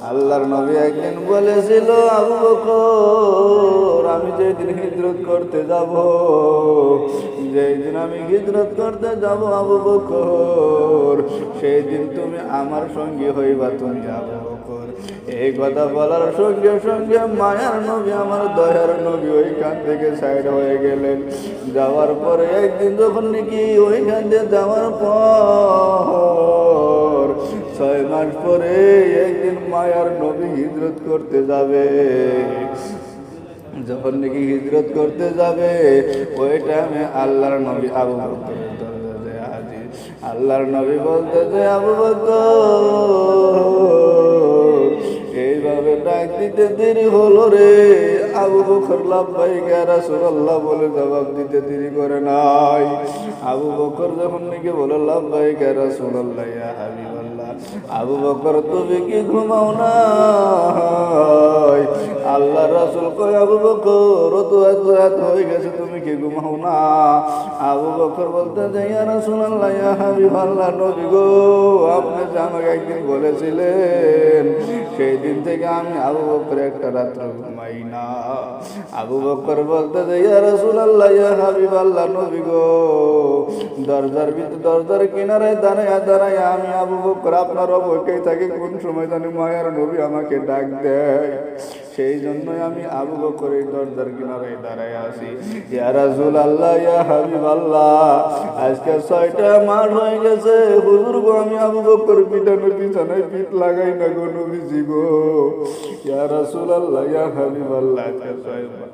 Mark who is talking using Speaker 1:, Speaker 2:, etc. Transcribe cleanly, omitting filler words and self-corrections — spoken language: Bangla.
Speaker 1: আল্লাহর নবী একদিন বলেছিল, আবু বকর আমি যেদিন হিজরত করতে যাব, যেদিন আমি হিজরত করতে যাব আবু বকর, সেই দিন তুমি আমার সঙ্গী হইবা, তুমি আবু বকর। এই কথা বলার সঙ্গে সঙ্গে মায়ার নবী, আমার দয়ার নবী ওইখান থেকে সাইড হয়ে গেলেন। যাওয়ার পরে একদিন যখন নাকি ওইখান দিয়ে যাওয়ার পর 6 মাস পরে একদিন মায়ার নবী হিজরত করতে যাবে। যখন নাকি হিজরত করতে যাবে, ওই টাইমে আল্লাহর নবী আবু বকরের দরজায় হাজির। আল্লাহর নবী বলতেছে, আবু বকর এইভাবে ডাক দিতে দেরি হলো রে। আবু বকর লাব্বাইক ইয়া রাসূলুল্লাহ বলে জবাব দিতে দেরি করে নাই। আবু বকর যখন নাকি বলে লাব্বাইক ইয়া রাসূলুল্লাহ ইয়া হাবিবাল্লাহ, আবু বকর তুমি কি ঘুমাও না? আল্লাহ রাসূল কয়, আবু বকর তো এত রাত হয়ে গেছে, তুমি কি ঘুমাও না? আবু বকর বলতে যে, ইয়া রাসূলুল্লাহ ইয়া হাবিবাল্লাহ, নবী গো আপনি যে আমাকে একদিন বলেছিলেন, সেই দিন থেকে আমি আবু বকর একটা রাত্র ঘুমাই না। আবু বকর বলতে যে, ইয়া রাসূলুল্লাহ ইয়া হাবিবাল্লাহ, নবী গো দরজার ভিতর দরজার কিনারে দাঁড়ায়া দাঁড়ায়া আমি আবু বকর আপনার অপেক্ষায় থাকি, কোন সময় জানি মায়ার নবী আমাকে ডাক দেয়, সেই জন্যই আমি আবু বকর এই দরজার কিনারে দাঁড়ায় আসি। ইয়া রাসূলুল্লাহ ইয়া হাবিবাল্লাহ, আজকে 6টা মাস হয়ে গেছে, হুজুর গো আমি আবু বকর পিটানোর পিছনে পিঠ লাগাই না গো নবীজি গো। ইয়া রাসূলুল্লাহ ইয়া হাবিবাল্লাহ, আজকে 6 মাস